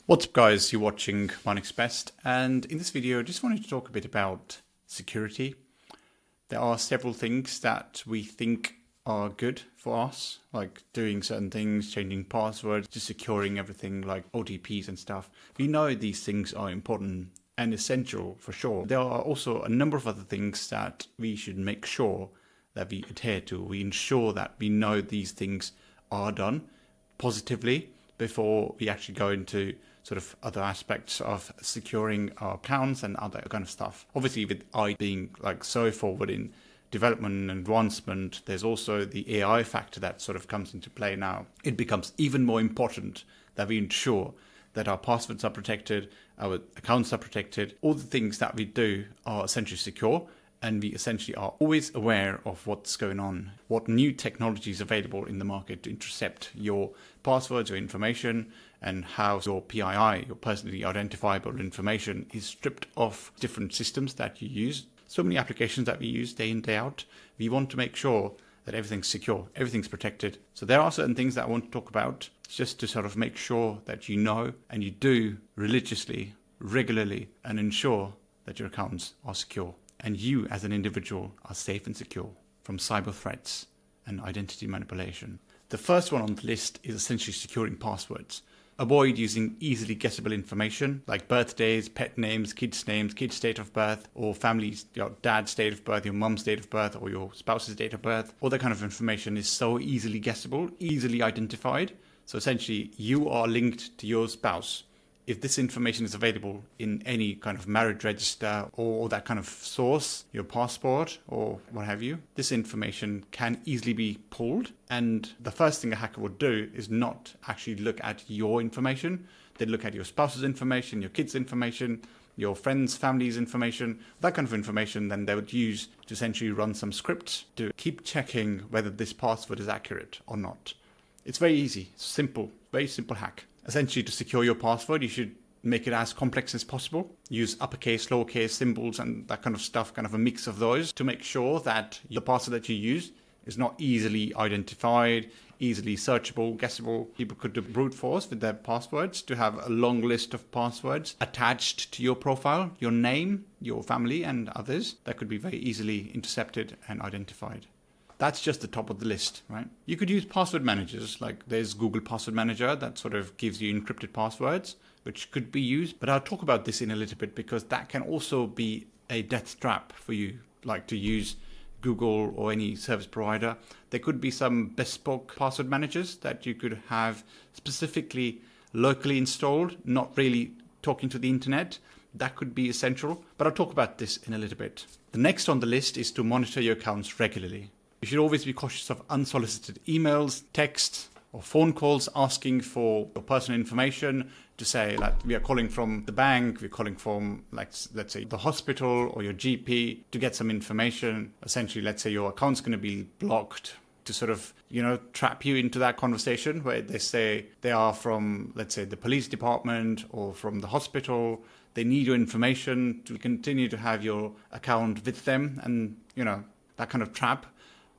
What's up guys, you're watching MyNextBest, and in this video I just wanted to talk a bit about security. There are several things that we think are good for us, like doing certain things, changing passwords, just securing everything like OTPs and stuff. We know these things are important and essential for sure. There are also a number of other things that we should make sure that we adhere to. We ensure that we know these things are done positively before we actually go into sort of other aspects of securing our accounts and other kind of stuff. Obviously, with AI being like so forward in development and advancement, there's also the AI factor that sort of comes into play now. It becomes even more important that we ensure that our passwords are protected, our accounts are protected, all the things that we do are essentially secure, and we essentially are always aware of what's going on, what new technology is available in the market to intercept your passwords, your information, and how your PII, your personally identifiable information, is stripped off different systems that you use. So many applications that we use day in, day out. We want to make sure that everything's secure, everything's protected. So there are certain things that I want to talk about just to sort of make sure that you know and you do religiously, regularly, and ensure that your accounts are secure and you as an individual are safe and secure from cyber threats and identity manipulation. The first one on the list is essentially securing passwords. Avoid using easily guessable information like birthdays, pet names, kids' date of birth, or family's, your dad's date of birth, your mum's date of birth, or your spouse's date of birth. All that kind of information is so easily guessable, easily identified. So essentially, you are linked to your spouse. If this information is available in any kind of marriage register or that kind of source, your passport or what have you, this information can easily be pulled. And the first thing a hacker would do is not actually look at your information. They'd look at your spouse's information, your kids' information, your friends' family's information, that kind of information. Then they would use to essentially run some scripts to keep checking whether this password is accurate or not. It's very easy, simple, very simple hack. Essentially, to secure your password, you should make it as complex as possible. Use uppercase, lowercase, symbols, and that kind of stuff, kind of a mix of those to make sure that the password that you use is not easily identified, easily searchable, guessable. People could do brute force with their passwords to have a long list of passwords attached to your profile, your name, your family, and others that could be very easily intercepted and identified. That's just the top of the list, right? You could use password managers, like there's Google Password Manager that sort of gives you encrypted passwords, which could be used. But I'll talk about this in a little bit because that can also be a death trap for you, like to use Google or any service provider. There could be some bespoke password managers that you could have specifically locally installed, not really talking to the internet. That could be essential, but I'll talk about this in a little bit. The next on the list is to monitor your accounts regularly. You should always be cautious of unsolicited emails, texts, or phone calls asking for your personal information to say, like, we are calling from the bank, we're calling from, like, let's say, the hospital or your GP to get some information. Essentially, let's say your account's going to be blocked to sort of, trap you into that conversation where they say they are from, let's say, the police department or from the hospital. They need your information to continue to have your account with them and, that kind of trap.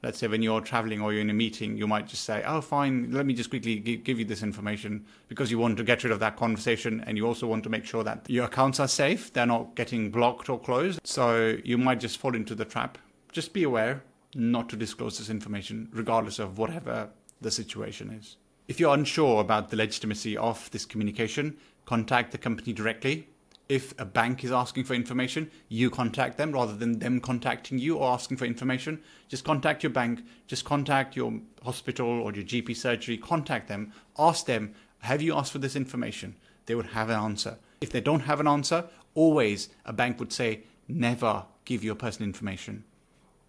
Let's say when you're traveling or you're in a meeting, you might just say, oh, fine, let me just quickly give you this information because you want to get rid of that conversation and you also want to make sure that your accounts are safe. They're not getting blocked or closed. So you might just fall into the trap. Just be aware not to disclose this information regardless of whatever the situation is. If you're unsure about the legitimacy of this communication, contact the company directly. If a bank is asking for information, you contact them rather than them contacting you or asking for information. Just contact your bank, just contact your hospital or your GP surgery, contact them, ask them, have you asked for this information? They would have an answer. If they don't have an answer, always a bank would say, never give your personal information.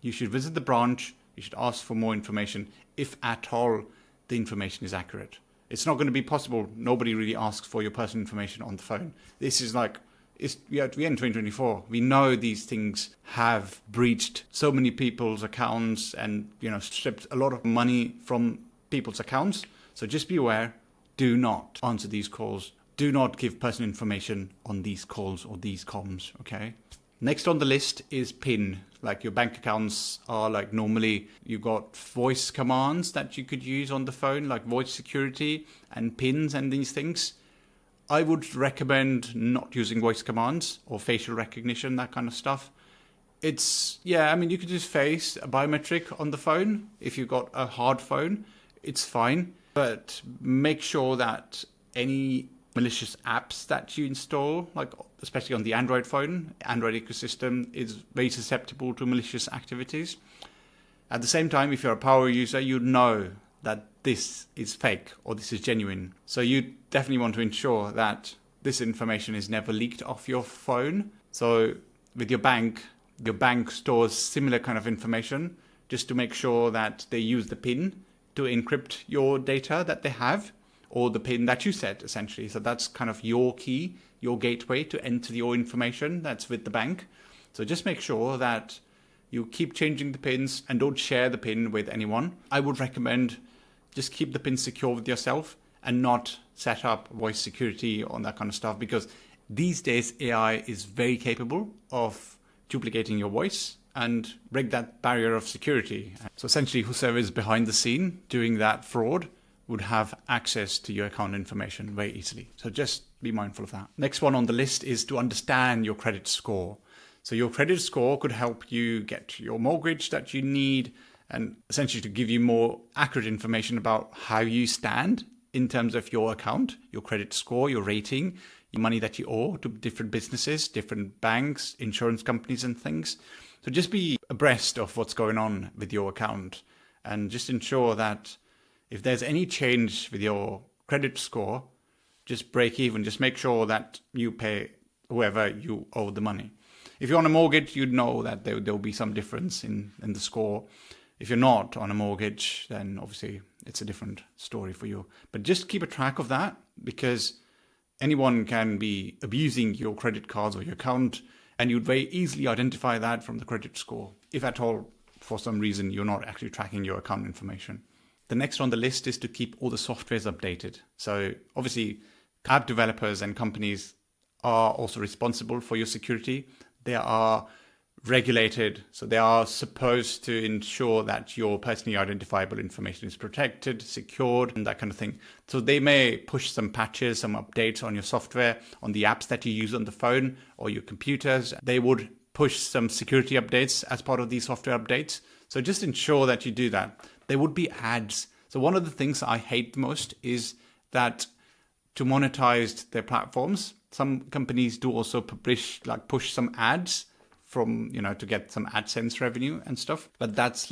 You should visit the branch, you should ask for more information if at all the information is accurate. It's not going to be possible. Nobody really asks for your personal information on the phone. This is like, we are in 2024. We know these things have breached so many people's accounts and, stripped a lot of money from people's accounts. So just be aware, do not answer these calls. Do not give personal information on these calls or these comms, okay? Next on the list is PIN. Like your bank accounts are like normally you've got voice commands that you could use on the phone, like voice security and PINs and these things. I would recommend not using voice commands or facial recognition, that kind of stuff. You could use face, a biometric on the phone. If you've got a hard phone, it's fine. But make sure that any malicious apps that you install, like especially on the Android phone, Android ecosystem is very susceptible to malicious activities. At the same time, if you're a power user, you know that this is fake or this is genuine. So you definitely want to ensure that this information is never leaked off your phone. So with your bank stores similar kind of information just to make sure that they use the PIN to encrypt your data that they have, or the PIN that you set, essentially. So that's kind of your key, your gateway to enter your information that's with the bank. So just make sure that you keep changing the PINs and don't share the PIN with anyone. I would recommend just keep the PIN secure with yourself and not set up voice security on that kind of stuff, because these days AI is very capable of duplicating your voice and break that barrier of security. So essentially, whoever is behind the scene doing that fraud would have access to your account information very easily. So just be mindful of that. Next one on the list is to understand your credit score. So your credit score could help you get your mortgage that you need, and essentially to give you more accurate information about how you stand in terms of your account, your credit score, your rating, your money that you owe to different businesses, different banks, insurance companies and things. So just be abreast of what's going on with your account and just ensure that if there's any change with your credit score, just break even. Just make sure that you pay whoever you owe the money. If you're on a mortgage, you'd know that there'll be some difference in the score. If you're not on a mortgage, then obviously it's a different story for you. But just keep a track of that, because anyone can be abusing your credit cards or your account, and you'd very easily identify that from the credit score, if at all, for some reason, you're not actually tracking your account information. The next on the list is to keep all the softwares updated. So obviously, app developers and companies are also responsible for your security. They are regulated, so they are supposed to ensure that your personally identifiable information is protected, secured, and that kind of thing. So they may push some patches, some updates on your software, on the apps that you use on the phone or your computers. They would push some security updates as part of these software updates. So just ensure that you do that. There would be ads. So one of the things I hate the most is that to monetize their platforms, some companies do also push some ads from, to get some AdSense revenue and stuff. But that's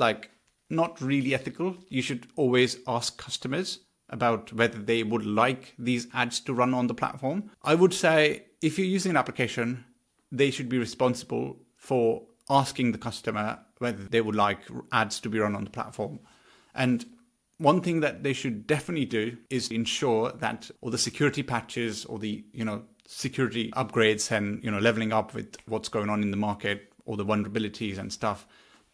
not really ethical. You should always ask customers about whether they would like these ads to run on the platform. I would say if you're using an application, they should be responsible for asking the customer whether they would like ads to be run on the platform. And one thing that they should definitely do is ensure that all the security patches or the, security upgrades and, leveling up with what's going on in the market, all the vulnerabilities and stuff,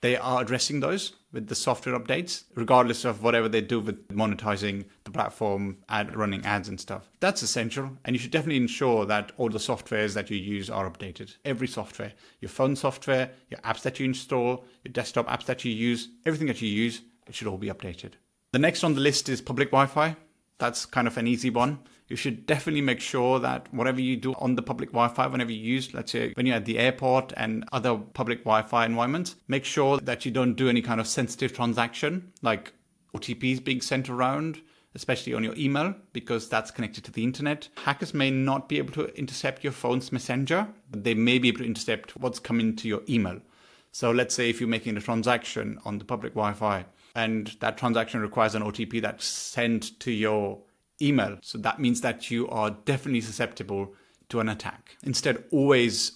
they are addressing those with the software updates, regardless of whatever they do with monetizing the platform, running ads and stuff. That's essential. And you should definitely ensure that all the softwares that you use are updated. Every software, your phone software, your apps that you install, your desktop apps that you use, everything that you use, it should all be updated. The next on the list is public Wi-Fi. That's kind of an easy one. You should definitely make sure that whatever you do on the public Wi-Fi, whenever you use, let's say when you're at the airport and other public Wi-Fi environments, make sure that you don't do any kind of sensitive transaction like OTPs being sent around, especially on your email, because that's connected to the internet. Hackers may not be able to intercept your phone's messenger, but they may be able to intercept what's coming to your email. So let's say if you're making a transaction on the public Wi-Fi and that transaction requires an OTP that's sent to your email. So that means that you are definitely susceptible to an attack. Instead, always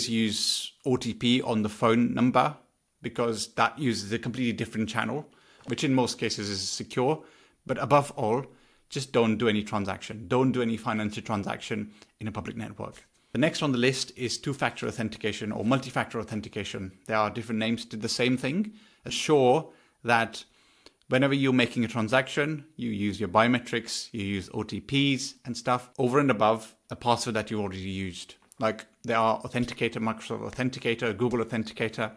use OTP on the phone number, because that uses a completely different channel, which in most cases is secure. But above all, just don't do any transaction. Don't do any financial transaction in a public network. The next on the list is two-factor authentication or multi-factor authentication. There are different names to the same thing. Assure that whenever you're making a transaction, you use your biometrics, you use OTPs and stuff over and above a password that you already used. Like there are Authenticator, Microsoft Authenticator, Google Authenticator,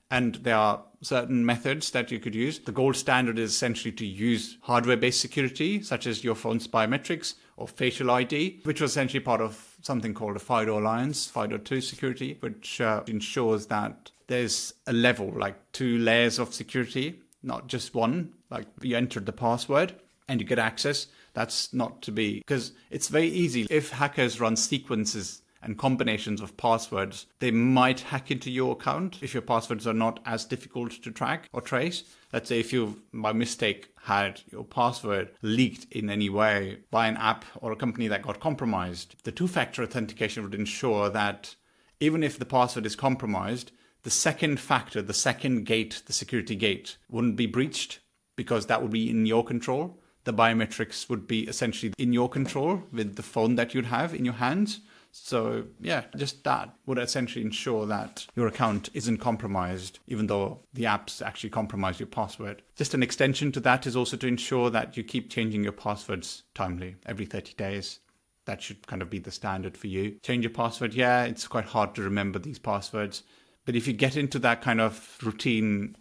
and there are certain methods that you could use. The gold standard is essentially to use hardware-based security, such as your phone's biometrics or facial ID, which was essentially part of something called a FIDO Alliance, FIDO2 security, which ensures that there's a level, like 2 layers of security, not just one. Like you entered the password and you get access. That's not to be, because it's very easy. If hackers run sequences and combinations of passwords, they might hack into your account if your passwords are not as difficult to track or trace. Let's say if you, by mistake, had your password leaked in any way by an app or a company that got compromised, the 2-factor authentication would ensure that even if the password is compromised, the second factor, the second gate, the security gate, wouldn't be breached because that would be in your control. The biometrics would be essentially in your control with the phone that you'd have in your hands. So yeah, just that would essentially ensure that your account isn't compromised, even though the apps actually compromise your password. Just an extension to that is also to ensure that you keep changing your passwords timely, every 30 days. That should kind of be the standard for you. Change your password. Yeah, it's quite hard to remember these passwords. But if you get into that kind of routine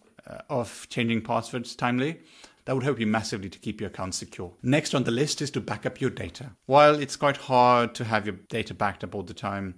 of changing passwords timely, that would help you massively to keep your account secure. Next on the list is to back up your data. While it's quite hard to have your data backed up all the time,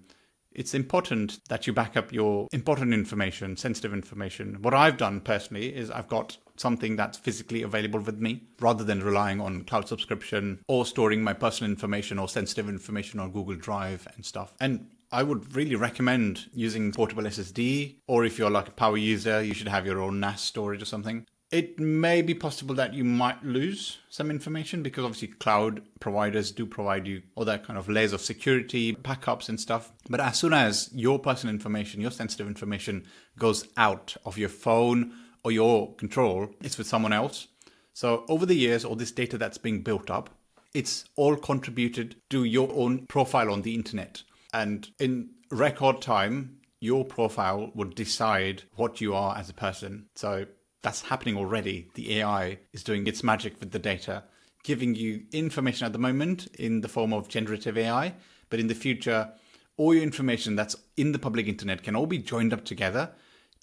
it's important that you back up your important information, sensitive information. What I've done personally is I've got something that's physically available with me rather than relying on cloud subscription or storing my personal information or sensitive information on Google Drive and stuff. And I would really recommend using portable SSD, or if you're like a power user, you should have your own NAS storage or something. It may be possible that you might lose some information because obviously cloud providers do provide you all that kind of layers of security, backups and stuff. But as soon as your personal information, your sensitive information goes out of your phone or your control, it's with someone else. So over the years, all this data that's being built up, it's all contributed to your own profile on the internet. And in record time, your profile would decide what you are as a person. So that's happening already. The AI is doing its magic with the data, giving you information at the moment in the form of generative AI. But in the future, all your information that's in the public internet can all be joined up together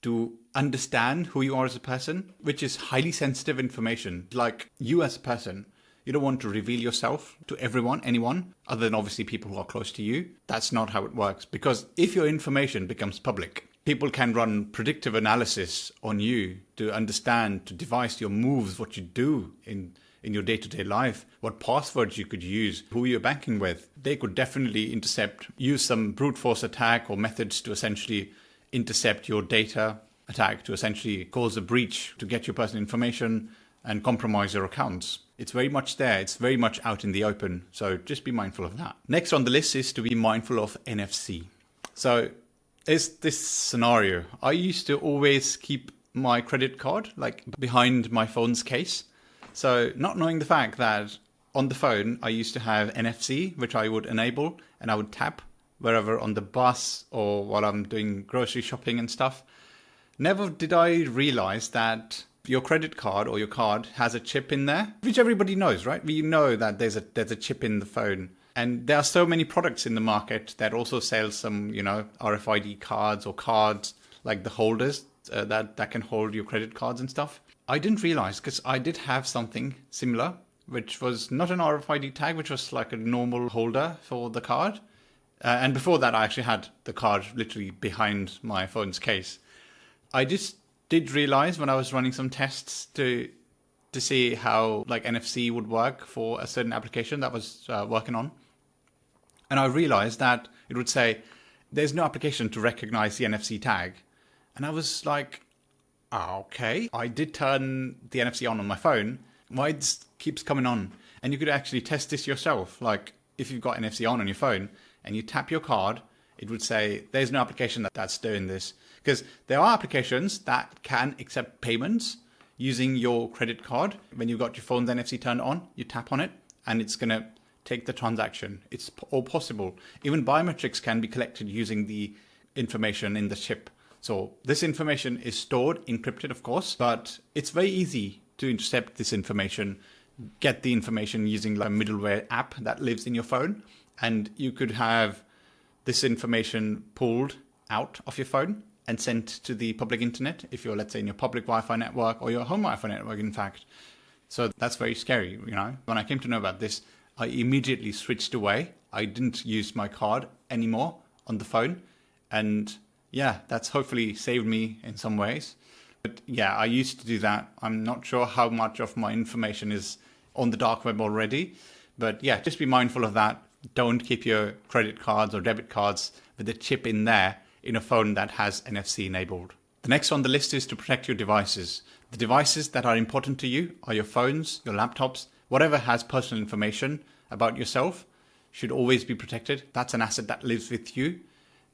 to understand who you are as a person, which is highly sensitive information. Like you as a person, you don't want to reveal yourself to everyone, anyone, other than obviously people who are close to you. That's not how it works. Because if your information becomes public, people can run predictive analysis on you to understand, to devise your moves, what you do in your day-to-day life, what passwords you could use, who you're banking with. They could definitely use some brute force attack or methods to essentially intercept your data, attack to essentially cause a breach to get your personal information and compromise your accounts. It's very much there. It's very much out in the open. So just be mindful of that. Next on the list is to be mindful of NFC. So is this scenario. I used to always keep my credit card like behind my phone's case. So not knowing the fact that on the phone, I used to have NFC, which I would enable and I would tap wherever on the bus or while I'm doing grocery shopping and stuff. Never did I realize that your credit card or your card has a chip in there, which everybody knows, right? We know that there's a chip in the phone. And there are so many products in the market that also sell some, RFID cards or cards like the holders that can hold your credit cards and stuff. I didn't realize because I did have something similar, which was not an RFID tag, which was like a normal holder for the card. And before that, I actually had the card literally behind my phone's case. I just did realize when I was running some tests to see how like NFC would work for a certain application that I was working on. And I realized that it would say, there's no application to recognize the NFC tag. And I was like, okay, I did turn the NFC on my phone. Why it keeps coming on? And you could actually test this yourself. Like if you've got NFC on your phone and you tap your card, it would say, there's no application that's doing this. Because there are applications that can accept payments using your credit card. When you've got your phone's NFC turned on, you tap on it and it's going to take the transaction. It's all possible. Even biometrics can be collected using the information in the chip. So this information is stored, encrypted, of course, but it's very easy to intercept this information, get the information using like a middleware app that lives in your phone. And you could have this information pulled out of your phone and sent to the public internet if you're, let's say, in your public Wi-Fi network or your home Wi-Fi network, in fact. So that's very scary, When I came to know about this, I immediately switched away. I didn't use my card anymore on the phone. And yeah, that's hopefully saved me in some ways. But yeah, I used to do that. I'm not sure how much of my information is on the dark web already. But yeah, just be mindful of that. Don't keep your credit cards or debit cards with a chip in there in a phone that has NFC enabled. The next on the list is to protect your devices. The devices that are important to you are your phones, your laptops, whatever has personal information about yourself should always be protected. That's an asset that lives with you.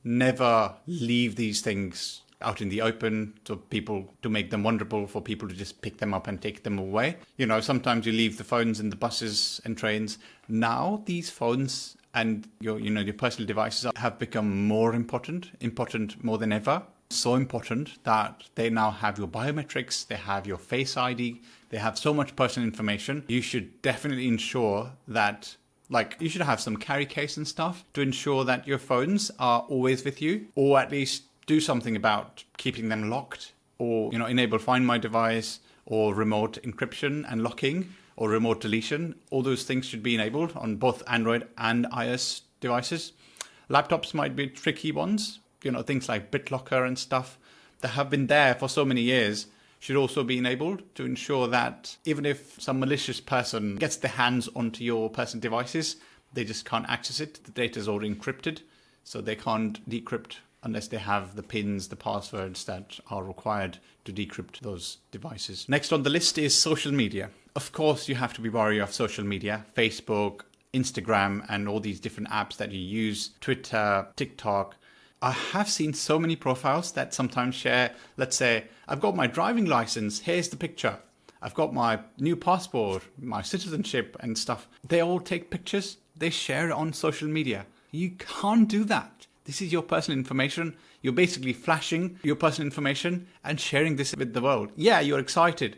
Never leave these things out in the open to make them vulnerable for people to just pick them up and take them away. You know, sometimes you leave the phones in the buses and trains. Now these phones and your personal devices have become more important more than ever. So important that they now have your biometrics, they have your Face ID, they have so much personal information. You should definitely ensure that, you should have some carry case and stuff to ensure that your phones are always with you, or at least do something about keeping them locked, or enable Find My Device, or remote encryption and locking, or remote deletion. All those things should be enabled on both Android and iOS devices. Laptops might be tricky ones. Things like BitLocker and stuff that have been there for so many years should also be enabled to ensure that even if some malicious person gets their hands onto your personal devices, they just can't access it. The data is already encrypted, so they can't decrypt unless they have the pins, the passwords that are required to decrypt those devices. Next on the list is social media. Of course, you have to be wary of social media, Facebook, Instagram, and all these different apps that you use, Twitter, TikTok. I have seen so many profiles that sometimes share, let's say, I've got my driving license, here's the picture. I've got my new passport, my citizenship and stuff. They all take pictures, they share it on social media. You can't do that. This is your personal information. You're basically flashing your personal information and sharing this with the world. Yeah, you're excited,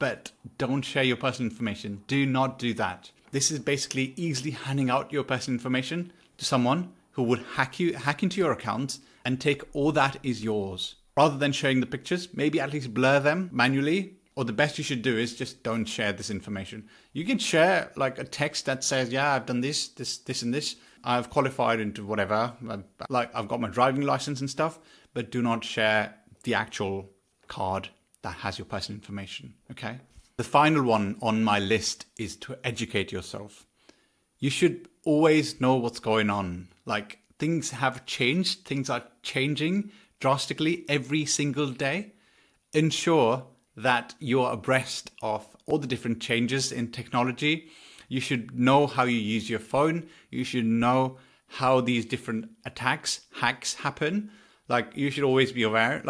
but don't share your personal information. Do not do that. This is basically easily handing out your personal information to someone who would hack into your accounts and take all that is yours. Rather than sharing the pictures, maybe at least blur them manually, or the best you should do is just don't share this information. You can share a text that says, yeah, I've done this, and this. I've qualified into whatever, I've got my driving license and stuff, but do not share the actual card that has your personal information, okay? The final one on my list is to educate yourself. You should always know what's going on. Things have changed. Things are changing drastically every single day. Ensure that you're abreast of all the different changes in technology. You should know how you use your phone. You should know how these different hacks happen. You should always be aware.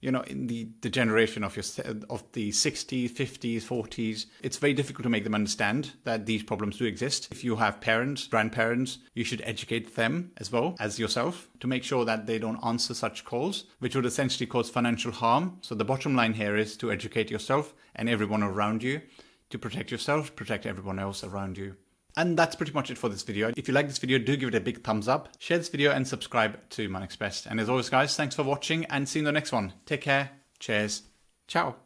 In the generation of the 60s, 50s, 40s, it's very difficult to make them understand that these problems do exist. If you have parents, grandparents, you should educate them as well as yourself to make sure that they don't answer such calls, which would essentially cause financial harm. So the bottom line here is to educate yourself and everyone around you, to protect yourself, protect everyone else around you. And that's pretty much it for this video. If you like this video, do give it a big thumbs up, share this video and subscribe to MyNextBest. And as always guys, thanks for watching and see you in the next one. Take care, cheers, ciao.